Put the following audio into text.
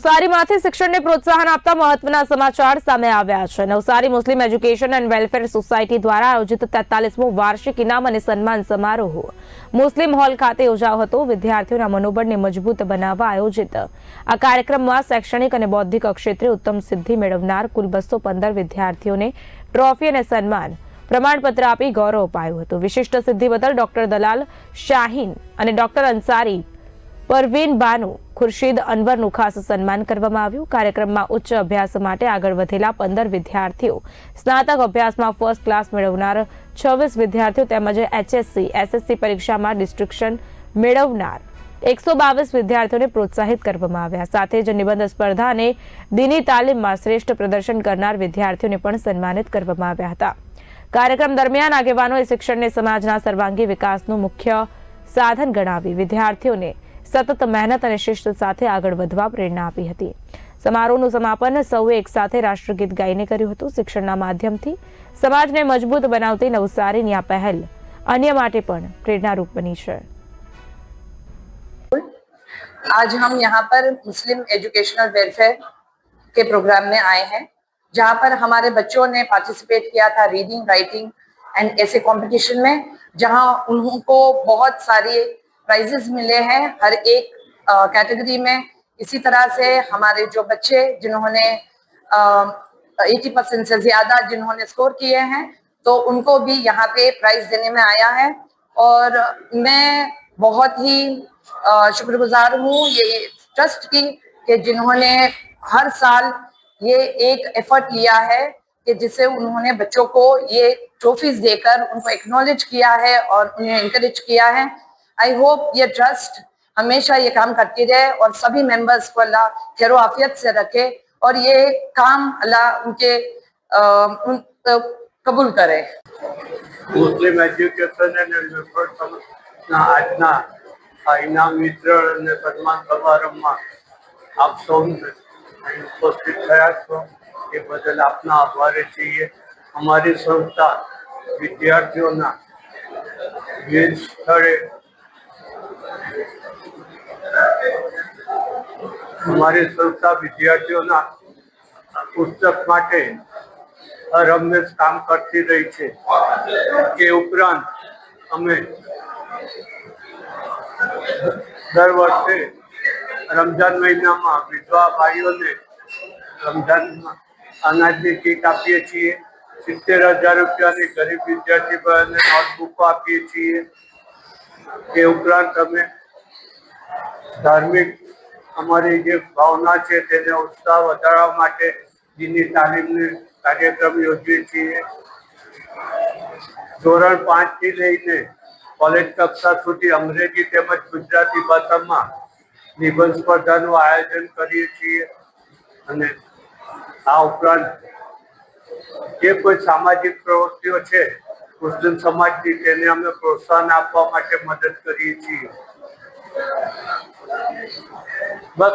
નવસારીમાંથી શિક્ષણને પ્રોત્સાહન આપતા મહત્વના સમાચાર સામે આવ્યા છે। નવસારી મુસ્લિમ એજ્યુકેશન એન્ડ વેલફેર સોસાયટી દ્વારા આયોજિત 43મો વાર્ષિક ઇનામ અને સન્માન સમારોહ મુસ્લિમ હોલ ખાતે યોજાયો હતો। વિદ્યાર્થીઓના મનોબળને મજબૂત બનાવવા આયોજિત આ કાર્યક્રમમાં શૈક્ષણિક અને બૌદ્ધિક ક્ષેત્રે ઉત્તમ સિદ્ધિ મેળવનાર કુલ 215 વિદ્યાર્થીઓને ટ્રોફી અને સન્માન પ્રમાણપત્ર આપી ગૌરવ અપાયું હતું। વિશિષ્ટ સિદ્ધિ બદલ ડોક્ટર દલાલ શાહીન અને ડોક્ટર અંસારી પરવીન બાનુ ખુરશીદ અનવરનું ખાસ સન્માન કરવામાં આવ્યું। કાર્યક્રમમાં ઉચ્ચ અભ્યાસ માટે આગળ વધેલા 15 વિદ્યાર્થીઓ, સ્નાતક અભ્યાસમાં ફર્સ્ટ ક્લાસ મેળવનાર 26 વિદ્યાર્થીઓ તેમજ એચએસસી એસએસસી પરીક્ષામાં ડિસ્ટિંક્શન મેળવનાર 122 વિદ્યાર્થીઓને પ્રોત્સાહિત કરવામાં આવ્યા। સાથે જ નિબંધ સ્પર્ધા અને દીની તાલીમમાં શ્રેષ્ઠ પ્રદર્શન કરનાર વિદ્યાર્થીઓને પણ સન્માનિત કરવામાં આવ્યા હતા। કાર્યક્રમ દરમિયાન આગેવાનોએ શિક્ષણને સમાજના સર્વાંગી વિકાસનું મુખ્ય સાધન ગણાવી વિદ્યાર્થીઓને સતત મહેનત અને શિસ્ત સાથે આગળ વધવા પ્રેરણા આપી હતી। સમારોહનું સમાપન સૌએ એકસાથે રાષ્ટ્રગીત ગાઈને કર્યું હતું। શિક્ષણના માધ્યમથી સમાજને મજબૂત બનાવતી નવસારીની આ પહેલ અન્ય માટે પણ પ્રેરણારૂપ બની છે। आज हम यहाँ पर मुस्लिम एजुकेशनल वेलफेयर के प्रोग्राम में आए हैं, जहाँ पर हमारे बच्चों ने पार्टिसिपेट किया था रीडिंग, राइटिंग एंड ऐसे कंपटीशन में, जहाँ उनको बहुत सारे प्राइजेस मिले हैं हर एक कैटेगरी में। इसी तरह से हमारे जो बच्चे जिन्होंने 80% से ज्यादा जिन्होंने स्कोर किए हैं, तो उनको भी यहाँ पे प्राइज देने में आया है। और मैं बहुत ही शुक्रगुजार हूँ ये ट्रस्ट की कि जिन्होंने हर साल ये एक एफर्ट लिया है कि जिससे उन्होंने बच्चों को ये ट्रॉफीज देकर उनको एक्नॉलेज किया है और उन्हें इंकरेज किया है। आई होप ये ट्रस्ट हमेशा ये काम करती रहे और सभी मेंबर्स को अल्लाह खैरो आफियत से रखे और ये काम अल्लाह उनके कबूल करे। मुस्लिम एज्युकेशन एंड वेलफेर संस्थाના આજના આ ઇનામ વિતરણ અને સન્માન સમારંભમાં આપ સૌને ઉપસ્થિત થયા છો એ બદલ આપના આભારી છીએ। અમારી સંસ્થા વિદ્યાર્થીઓના વિવિધ સ્થળે हमारी संस्था विद्यार्थियों पुस्तक माटे हरहमेश काम करती रही है। के उपरांत अमे दर वर्षे रमजान महीना में विधवा भाईओं ने रमजान में अनाज की किट आपीए छीए। 70,000 रुपया गरीब विद्यार्थी ने नोटबुको आपीए छीए। के उपरांत अमे धार्मिक हमारी जो भावना है तेने उत्साह वधारवा माटे दीनी तालीम कार्यक्रम योजीए छीए। धोरण 5 थी लईने कॉलेज कक्षा सुधी अंग्रेजी तेमज गुजराती भाषा में निबंध स्पर्धानुं आयोजन करीए छीए। अने आ उपरांत जे कोई सामाजिक प्रवृत्तिओ छे मुस्लिम समाजनी तेने अमे प्रोत्साहन आपवा माटे मदद करीए छीए। बस।